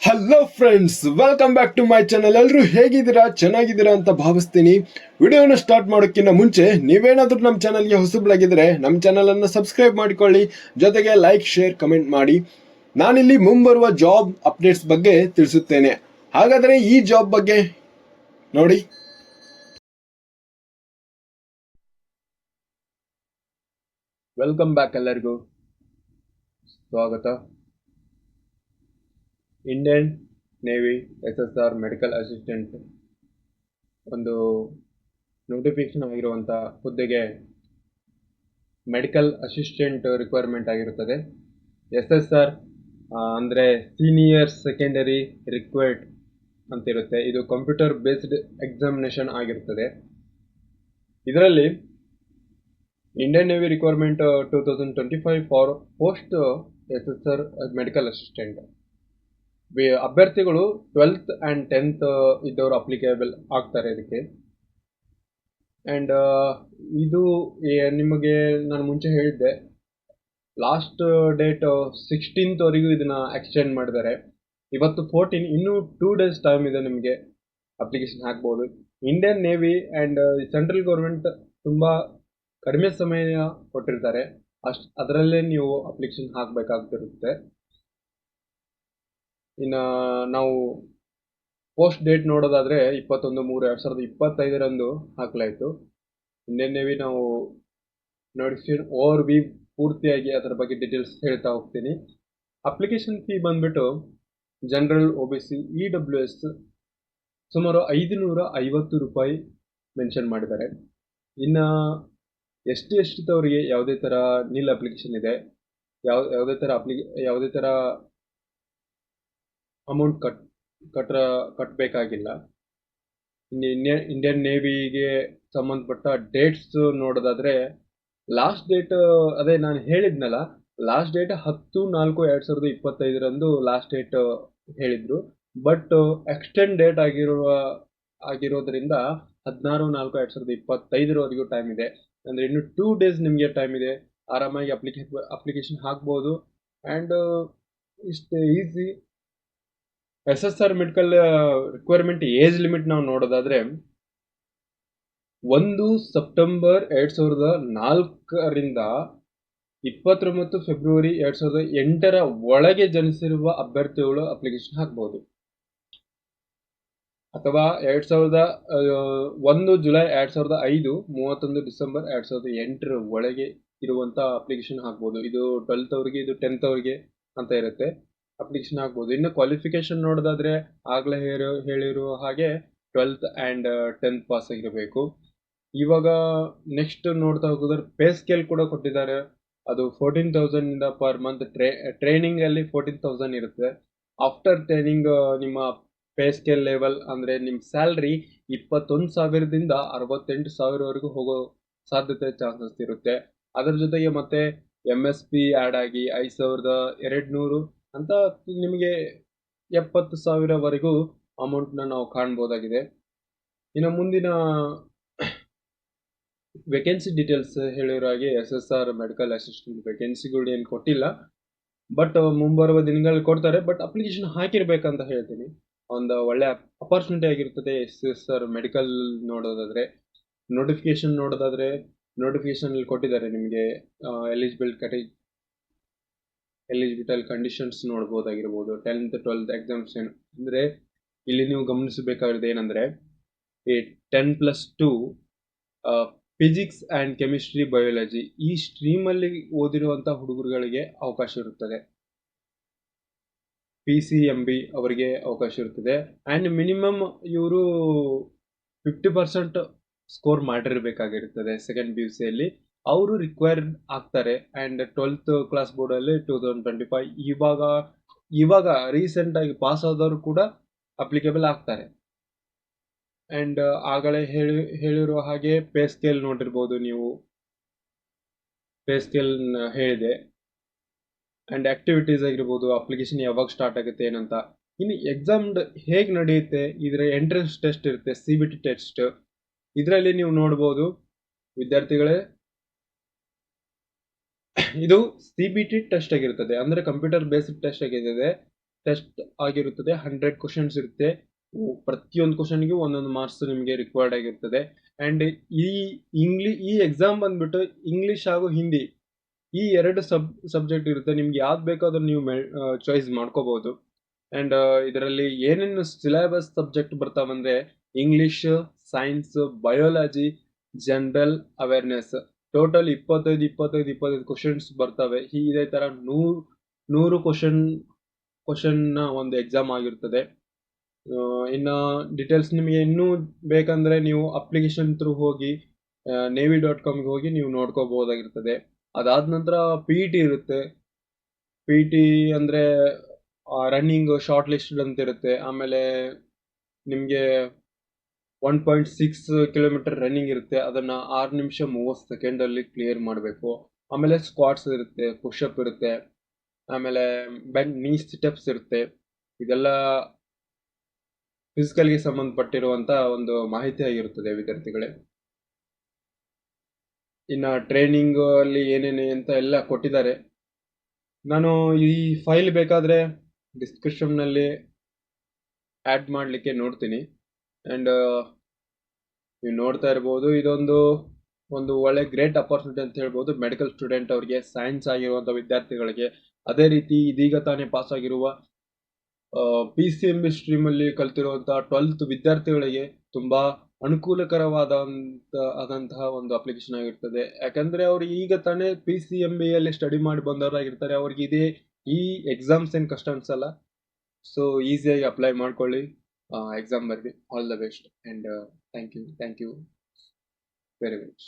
Hello friends, welcome back to my channel. ಎಲ್ಲರೂ ಹೇಗಿದ್ದೀರಾ? ಚೆನ್ನಾಗಿದ್ದೀರಾ ಅಂತ ಭಾವಿಸ್ತೀನಿ. ವಿಡಿಯೋನ ಸ್ಟಾರ್ಟ್ ಮಾಡೋಕ್ಕಿಂತ ಮುಂಚೆ ನೀವೇನಾದ್ರೂ ನಮ್ಮ ಚಾನಲ್ಗೆ ಹೊಸಬರಾಗಿದ್ದರೆ ನಮ್ಮ ಚಾನಲ್ ಅನ್ನು ಸಬ್ಸ್ಕ್ರೈಬ್ ಮಾಡಿಕೊಳ್ಳಿ, ಜೊತೆಗೆ ಲೈಕ್, ಶೇರ್, ಕಮೆಂಟ್ ಮಾಡಿ. ನಾನಿಲ್ಲಿ ಮುಂಬರುವ ಜಾಬ್ ಅಪ್ಡೇಟ್ಸ್ ಬಗ್ಗೆ ತಿಳಿಸುತ್ತೇನೆ. ಹಾಗಾದರೆ ಈ ಜಾಬ್ ಬಗ್ಗೆ ನೋಡಿ. ವೆಲ್ಕಮ್ ಬ್ಯಾಕ್, ಎಲ್ಲರಿಗೂ ಸ್ವಾಗತ. Indian navy SSR medical assistant ಒಂದು ನೋಟಿಫಿಕೇಶನ್ ಆಗಿರುವಂಥ ಹುದ್ದೆಗೆ ಮೆಡಿಕಲ್ ಅಸಿಸ್ಟೆಂಟ್ ರಿಕ್ವೈರ್ಮೆಂಟ್ ಆಗಿರುತ್ತದೆ. SSR ಅಂದರೆ ಸೀನಿಯರ್ ಸೆಕೆಂಡರಿ ರಿಕ್ವೈರ್ಡ್ ಅಂತಿರುತ್ತೆ. ಇದು ಕಂಪ್ಯೂಟರ್ ಬೇಸ್ಡ್ ಎಕ್ಸಾಮಿನೇಷನ್ ಆಗಿರುತ್ತದೆ. ಇದರಲ್ಲಿ Indian navy requirement 2025 for post SSR medical assistant. ಅಭ್ಯರ್ಥಿಗಳು 12th and 10th ಇದ್ದವರು ಅಪ್ಲಿಕೇಬಲ್ ಆಗ್ತಾರೆ ಇದಕ್ಕೆ. ಆ್ಯಂಡ್ ಇದು ನಿಮಗೆ ನಾನು ಮುಂಚೆ ಹೇಳಿದ್ದೆ, ಲಾಸ್ಟ್ ಡೇಟ್ 16th ವರೆಗೂ ಇದನ್ನ ಎಕ್ಸ್ಟೆಂಡ್ ಮಾಡಿದ್ದಾರೆ. ಇವತ್ತು 14, ಇನ್ನೂ 2 days ಟೈಮ್ ಇದೆ ನಿಮಗೆ ಅಪ್ಲಿಕೇಶನ್ ಹಾಕ್ಬೋದು. Indian navy and central government ತುಂಬ ಕಡಿಮೆ ಸಮಯ ಕೊಟ್ಟಿರ್ತಾರೆ, ಅದರಲ್ಲೇ ನೀವು ಅಪ್ಲಿಕೇಶನ್ ಹಾಕಬೇಕಾಗ್ತಿರುತ್ತೆ. ಇನ್ನು ನಾವು ಪೋಸ್ಟ್ ಡೇಟ್ ನೋಡೋದಾದರೆ 21/3/2025 ಹಾಕಲಾಯಿತು. ಇಂಡಿಯನ್ ನೇವಿ ನಾವು ನೋಟಿಫಿಕೇಶನ್ ಓವರ್ ಪೂರ್ತಿಯಾಗಿ ಅದರ ಬಗ್ಗೆ ಡೀಟೇಲ್ಸ್ ಹೇಳ್ತಾ ಹೋಗ್ತೀನಿ. ಅಪ್ಲಿಕೇಶನ್ ಫೀ ಬಂದ್ಬಿಟ್ಟು ಜನರಲ್ OBC EWS ಸುಮಾರು 550 ರೂಪಾಯಿ ಮೆನ್ಷನ್ ಮಾಡಿದ್ದಾರೆ. ಇನ್ನು ಎಷ್ಟಿದ್ದವರಿಗೆ ಯಾವುದೇ ಥರ ನೀಲ್ ಅಪ್ಲಿಕೇಶನ್ ಇದೆ, ಯಾವುದೇ ಥರ ಅಮೌಂಟ್ ಕಟ್ಟಬೇಕಾಗಿಲ್ಲ. ಇಂಡಿಯನ್ ನೇವಿಗೆ ಸಂಬಂಧಪಟ್ಟ ಡೇಟ್ಸ್ ನೋಡೋದಾದರೆ ಲಾಸ್ಟ್ ಡೇಟ್ ಅದೇ ನಾನು ಹೇಳಿದ್ನಲ್ಲ, ಲಾಸ್ಟ್ ಡೇಟ್ 10/4/2025 ಲಾಸ್ಟ್ ಡೇಟ್ ಹೇಳಿದ್ರು. ಬಟ್ ಎಕ್ಸ್ಟೆಂಡ್ ಡೇಟ್ ಆಗಿರೋದ್ರಿಂದ 16/4/2025 ಟೈಮ್ ಇದೆ. ಅಂದರೆ ಇನ್ನು 2 days ನಿಮಗೆ ಟೈಮ್ ಇದೆ. ಆರಾಮಾಗಿ ಅಪ್ಲಿಕೇಶನ್ ಹಾಕ್ಬೋದು. ಆ್ಯಂಡ್ ಇಷ್ಟು easy. SSR medical requirement age limit ನಾವು ನೋಡೋದಾದ್ರೆ 1 ಸೆಪ್ಟೆಂಬರ್ 2004ರಿಂದ 29 ಫೆಬ್ರವರಿ 2008 ಒಳಗೆ ಜನಿಸಿರುವ ಅಭ್ಯರ್ಥಿಗಳು ಅಪ್ಲಿಕೇಶನ್ ಹಾಕಬಹುದು. ಅಥವಾ 1 ಜುಲೈ 2005, 31 ಡಿಸೆಂಬರ್ 2008 ಒಳಗೆ ಇರುವಂತ ಅಪ್ಲಿಕೇಶನ್ ಹಾಕ್ಬೋದು. ಇದು 12th ಅವರಿಗೆ, ಇದು 10th ಅವರಿಗೆ ಅಂತ ಇರುತ್ತೆ. ಅಪ್ಲಿಕೇಶನ್ ಹಾಕ್ಬೋದು. ಇನ್ನು ಕ್ವಾಲಿಫಿಕೇಶನ್ ನೋಡೋದಾದ್ರೆ ಆಗಲೇ ಹೇಳಿರುವ ಹಾಗೆ 12th and 10th ಪಾಸ್ ಆಗಿರಬೇಕು. ಇವಾಗ ನೆಕ್ಸ್ಟ್ ನೋಡ್ತಾ ಹೋಗೋದ್ರೆ ಪೇ ಸ್ಕೇಲ್ ಕೂಡ ಕೊಟ್ಟಿದ್ದಾರೆ. ಅದು 14,000 ಪರ್ ಮಂತ್. ಟ್ರೈನಿಂಗ್ ಅಲ್ಲಿ 14,000 ಇರುತ್ತೆ. ಆಫ್ಟರ್ ಟ್ರೈನಿಂಗ್ ನಿಮ್ಮ ಪೇ ಸ್ಕೇಲ್ ಲೆವೆಲ್ ಅಂದರೆ ನಿಮ್ಮ ಸ್ಯಾಲ್ರಿ 21,000ದಿಂದ 68,000ವರೆಗೂ ಹೋಗೋ ಸಾಧ್ಯತೆ ಚಾನ್ಸಸ್ ಇರುತ್ತೆ. ಅದರ ಜೊತೆಗೆ ಮತ್ತೆ MSP ಆ್ಯಡ್ ಆಗಿ 5,200 ಅಂತ ನಿಮಗೆ 70,000ವರೆಗೂ ಅಮೌಂಟ್ನ ನಾವು ಕಾಣ್ಬೋದಾಗಿದೆ. ಇನ್ನು ಮುಂದಿನ ವೇಕೆನ್ಸಿ ಡೀಟೇಲ್ಸ್ ಹೇಳಿರೋ ಹಾಗೆ SSR ಮೆಡಿಕಲ್ ಅಸಿಸ್ಟೆಂಟ್ ವೇಕೆನ್ಸಿಗಳು ಏನು ಕೊಟ್ಟಿಲ್ಲ, ಬಟ್ ಮುಂಬರುವ ದಿನಗಳಲ್ಲಿ ಕೊಡ್ತಾರೆ. ಬಟ್ ಅಪ್ಲಿಕೇಶನ್ ಹಾಕಿರ್ಬೇಕಂತ ಹೇಳ್ತೀನಿ. ಒಂದು ಒಳ್ಳೆ ಅಪರ್ಚುನಿಟಿ ಆಗಿರ್ತದೆ SSR ಮೆಡಿಕಲ್ ನೋಡೋದಾದ್ರೆ. ನೋಟಿಫಿಕೇಶನ್ ಕೊಟ್ಟಿದ್ದಾರೆ ನಿಮಗೆ eligibility conditions ನೋಡ್ಬೋದಾಗಿರ್ಬೋದು. 10th 12th exemption ಅಂದರೆ ಇಲ್ಲಿ ನೀವು ಗಮನಿಸಬೇಕಾಗಿರೋದು ಏನಂದರೆ, ಈ 10+2 ಫಿಸಿಕ್ಸ್ ಆ್ಯಂಡ್ ಕೆಮಿಸ್ಟ್ರಿ, ಬಯಾಲಜಿ ಈ ಸ್ಟ್ರೀಮಲ್ಲಿ ಓದಿರುವಂಥ ಹುಡುಗರುಗಳಿಗೆ ಅವಕಾಶ ಇರುತ್ತದೆ. PCMB ಅವರಿಗೆ ಅವಕಾಶ ಇರುತ್ತದೆ. ಆ್ಯಂಡ್ ಮಿನಿಮಮ್ ಇವರು 50% ಸ್ಕೋರ್ ಮಾಡಿರಬೇಕಾಗಿರುತ್ತದೆ ಸೆಕೆಂಡ್ PUCಯಲ್ಲಿ. ಅವರು ರಿಕ್ವೈರ್ಡ್ ಆಗ್ತಾರೆ. ಆ್ಯಂಡ್ 12th ಕ್ಲಾಸ್ ಬೋರ್ಡಲ್ಲಿ 2025 ಇವಾಗ ರೀಸೆಂಟಾಗಿ ಪಾಸ್ ಆದವರು ಕೂಡ ಅಪ್ಲಿಕೇಬಲ್ ಆಗ್ತಾರೆ. ಆ್ಯಂಡ್ ಆಗಲೇ ಹೇಳಿರುವ ಹಾಗೆ ಪೇ ಸ್ಕೇಲ್ ನೋಡಿರ್ಬೋದು ನೀವು. ಪೇ ಸ್ಕೇಲ್ ಹೇಳಿದೆ. ಆ್ಯಂಡ್ ಆಕ್ಟಿವಿಟೀಸ್ ಆಗಿರ್ಬೋದು, ಅಪ್ಲಿಕೇಶನ್ ಯಾವಾಗ ಸ್ಟಾರ್ಟ್ ಆಗುತ್ತೆ ಏನಂತ. ಇನ್ನು ಎಕ್ಸಾಮ್ ಹೇಗೆ ನಡೆಯುತ್ತೆ, ಇದರ ಎಂಟ್ರೆನ್ಸ್ ಟೆಸ್ಟ್ ಇರುತ್ತೆ, CBT ಟೆಸ್ಟ್. ಇದರಲ್ಲಿ ನೀವು ನೋಡ್ಬೋದು ವಿದ್ಯಾರ್ಥಿಗಳೇ, ಇದು CBT ಟೆಸ್ಟ್ ಆಗಿರುತ್ತದೆ. ಅಂದರೆ ಕಂಪ್ಯೂಟರ್ ಬೇಸ್ಡ್ ಟೆಸ್ಟ್ ಆಗಿರ್ತದೆ. ಟೆಸ್ಟ್ ಆಗಿರುತ್ತದೆ. 100 ಕ್ವಶನ್ಸ್ ಇರುತ್ತೆ. ಪ್ರತಿಯೊಂದು ಕ್ವಶನ್ಗೆ ಒಂದೊಂದು ಮಾರ್ಕ್ಸ್ ನಿಮಗೆ ರಿಕ್ವೈರ್ಡ್ ಆಗಿರ್ತದೆ. ಅಂಡ್ ಈ ಈ ಎಕ್ಸಾಮ್ ಬಂದ್ಬಿಟ್ಟು ಇಂಗ್ಲಿಷ್ ಹಾಗೂ ಹಿಂದಿ ಈ ಎರಡು ಸಬ್ಜೆಕ್ಟ್ ಇರುತ್ತೆ. ನಿಮ್ಗೆ ಯಾವ್ದು ಬೇಕೋ ಅದನ್ನ ನೀವು ಚಾಯ್ಸ್ ಮಾಡ್ಕೋಬಹುದು. ಅಂಡ್ ಇದರಲ್ಲಿ ಏನೇನು ಸಿಲೆಬಸ್ ಸಬ್ಜೆಕ್ಟ್ ಬರ್ತಾವಂದ್ರೆ English, science, biology, general awareness, total 25 questions ಬರ್ತವೆ. ಇದೇ ತರ 100 ಕ್ವಶನ್ ಒಂದು ಎಕ್ಸಾಮ್ ಆಗಿರ್ತದೆ. ಇನ್ನು ಡೀಟೇಲ್ಸ್ ನಿಮಗೆ ಇನ್ನೂ ಬೇಕಂದ್ರೆ ನೀವು ಅಪ್ಲಿಕೇಶನ್ ಥ್ರೂ ಹೋಗಿ navy.comಗೆ ಹೋಗಿ ನೀವು ನೋಡ್ಕೋಬಹುದಾಗಿರ್ತದೆ. ಅದಾದ ನಂತರ PET ಇರುತ್ತೆ. PET ಅಂದ್ರೆ ರನ್ನಿಂಗ್ ಶಾರ್ಟ್ ಲಿಸ್ಟ್ ಅಂತ ಇರುತ್ತೆ. ಆಮೇಲೆ ನಿಮಗೆ 1.6 ಕಿಲೋಮೀಟರ್ ರನ್ನಿಂಗ್ ಇರುತ್ತೆ. ಅದನ್ನ 6 ನಿಮಿಷ 30 ಸೆಕೆಂಡ್ ಅಲ್ಲಿ ಕ್ಲಿಯರ್ ಮಾಡಬೇಕು. ಆಮೇಲೆ ಸ್ಕ್ವಾಟ್ಸ್ ಇರುತ್ತೆ, ಪುಷಪ್ ಇರುತ್ತೆ, ಆಮೇಲೆ ಬೆಂಡ್ ನೀ ಸಿಟಪ್ಸ್ ಇರುತ್ತೆ. ಇದೆಲ್ಲ ಫಿಸಿಕಲ್ಗೆ ಸಂಬಂಧಪಟ್ಟಿರುವಂತ ಒಂದು ಮಾಹಿತಿ ಆಗಿರುತ್ತದೆ ವಿದ್ಯಾರ್ಥಿಗಳೇ. ಇನ್ನು ಟ್ರೈನಿಂಗ್ ಅಲ್ಲಿ ಏನೇನೆ ಅಂತ ಎಲ್ಲ ಕೊಟ್ಟಿದ್ದಾರೆ. ನಾನು ಈ ಫೈಲ್ ಬೇಕಾದ್ರೆ ಡಿಸ್ಕ್ರಿಪ್ಷನ್ ನಲ್ಲಿ ಆಡ್ ಮಾಡಲಿಕ್ಕೆ ನೋಡ್ತೀನಿ. ಅಂಡ್ ನೀವು ನೋಡ್ತಾ ಇರ್ಬೋದು, ಇದೊಂದು ಒಳ್ಳೆ ಗ್ರೇಟ್ ಅಪರ್ಚುನಿಟಿ ಅಂತ ಹೇಳ್ಬೋದು ಮೆಡಿಕಲ್ ಸ್ಟೂಡೆಂಟ್ ಅವರಿಗೆ, ಸೈನ್ಸ್ ಆಗಿರುವಂತ ವಿದ್ಯಾರ್ಥಿಗಳಿಗೆ. ಅದೇ ರೀತಿ ಇದೀಗ ತಾನೇ ಪಾಸ್ ಆಗಿರುವ PCMB ಸ್ಟ್ರೀಮ್ ಅಲ್ಲಿ ಕಲ್ತಿರುವಂತಹ 12th ವಿದ್ಯಾರ್ಥಿಗಳಿಗೆ ತುಂಬಾ ಅನುಕೂಲಕರವಾದಂತಹ ಒಂದು ಅಪ್ಲಿಕೇಶನ್ ಆಗಿರ್ತದೆ. ಯಾಕಂದ್ರೆ ಅವ್ರು ಈಗ ತಾನೇ PCMB ಅಲ್ಲಿ ಸ್ಟಡಿ ಮಾಡಿ ಬಂದವರಾಗಿರ್ತಾರೆ. ಅವ್ರಿಗೆ ಈ ಎಕ್ಸಾಮ್ಸ್ ಏನ್ ಕಷ್ಟ ಅನ್ಸಲ್ಲ. ಸೊ ಈಸಿಯಾಗಿ ಅಪ್ಲೈ ಮಾಡ್ಕೊಳ್ಳಿ, ಎಕ್ಸಾಮ್ ಬರ್ರಿ. All the best and thank you very much.